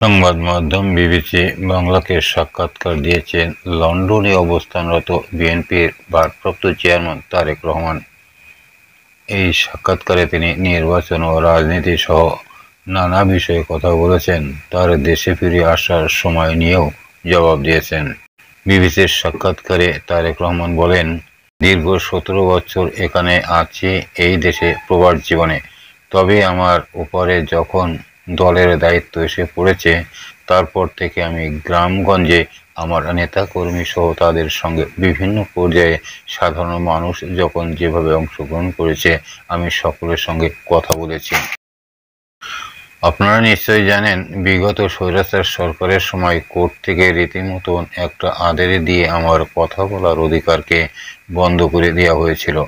সংবাদ মাধ্যম বিবিসি বাংলাকে সাক্ষাৎকার দিয়েছেন লন্ডনে অবস্থানরত বিএনপির ভারপ্রাপ্ত চেয়ারম্যান তারেক রহমান। এই সাক্ষাৎকারে তিনি নির্বাচন ও রাজনীতি সহ নানা বিষয়ে কথা বলেছেন। তার দেশে ফিরে আসার সময় নিয়েও জবাব দিয়েছেন। বিবিসির সাক্ষাৎকারে তারেক রহমান বলেন, দীর্ঘ 17 বছর এখানে আছি এই দেশে প্রবাস জীবনে। তবে আমার উপরে যখন দলের দায়িত্ব এসে পড়েছে, তারপর থেকে আমি গ্রামগঞ্জে আমার নেতাকর্মী সহ তাদের সঙ্গে বিভিন্ন পর্যায়ে সাধারণ মানুষ যখন যেভাবে অংশগ্রহণ করেছে, আমি সকলের সঙ্গে কথা বলেছি। আপনারা নিশ্চয়ই জানেন, বিগত স্বৈরাচার সরকারের সময় কোর্ট থেকে রীতিমতন একটা আদেশ দিয়ে আমার কথা বলার অধিকারকে বন্ধ করে দেওয়া হয়েছিল।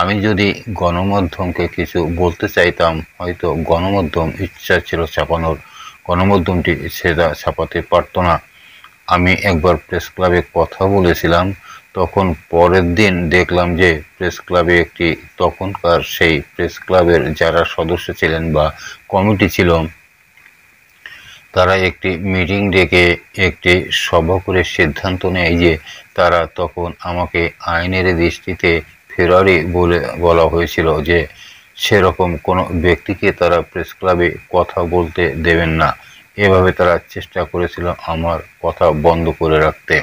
আমি যদি গণমাধ্যমকে কিছু বলতে চাইতাম, হয়তো গণমাধ্যম ইচ্ছা ছিল ছাপানোর, গণমাধ্যমটি সেটা ছাপাতে পারত না। আমি একবার প্রেস ক্লাবে কথা বলেছিলাম, তখন পরের দিন দেখলাম যে প্রেস ক্লাবে তখনকার সেই প্রেস ক্লাবের যারা সদস্য ছিলেন বা কমিটি ছিল, তারা একটি মিটিং ডেকে একটি সভা করে সিদ্ধান্ত নেয় যে তারা তখন আমাকে আইনের দৃষ্টিতে ফেরারি বলা হয়েছিল যে সেরকম কোনো ব্যক্তিকে তারা প্রেস ক্লাবে কথা বলতে দেবেন না। এভাবে তারা চেষ্টা করেছিল আমার কথা বন্ধ করে রাখতে।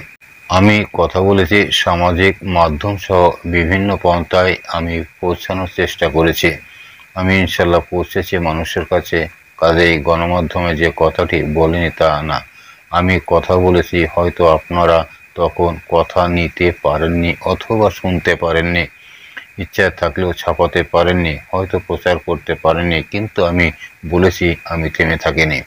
আমি কথা বলেছি সামাজিক মাধ্যম সহ বিভিন্ন পন্থায় আমি পৌঁছানোর চেষ্টা করেছি। আমি ইনশাল্লাহ পৌঁছেছি মানুষের কাছে। কাজেই গণমাধ্যমে যে কথাটি বলিনি তা না, আমি কথা বলেছি। হয়তো আপনারা তখন কথা নিতে পারেননি অথবা শুনতে পারেননি, ইচ্ছা থাকলেও ছাপাতে পারেননি, হয়তো প্রচার করতে পারেননি, কিন্তু আমি বলেছি, আমি থেমে থাকিনি।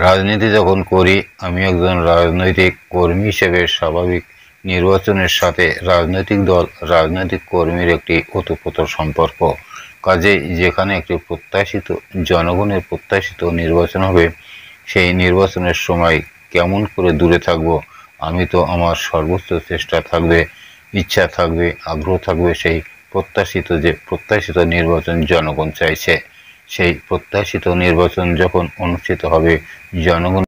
রাজনীতি যখন করি, আমি একজন রাজনৈতিক কর্মী হিসেবে স্বাভাবিক নির্বাচনের সাথে রাজনৈতিক দল, রাজনৈতিক কর্মীর একটি ওতপ্রোত সম্পর্ক। কাজেই যেখানে একটি প্রত্যাশিত, জনগণের প্রত্যাশিত নির্বাচন হবে, সেই নির্বাচনের সময় কেমন করে দূরে থাকব? আমি তো আমার সর্বোচ্চ চেষ্টা থাকবে, ইচ্ছা থাকবে, আগ্রহ থাকবে সেই প্রত্যাশিত নির্বাচন জনগণ চাইছে। সেই প্রত্যাশিত নির্বাচন যখন অনুষ্ঠিত হবে, জনগণ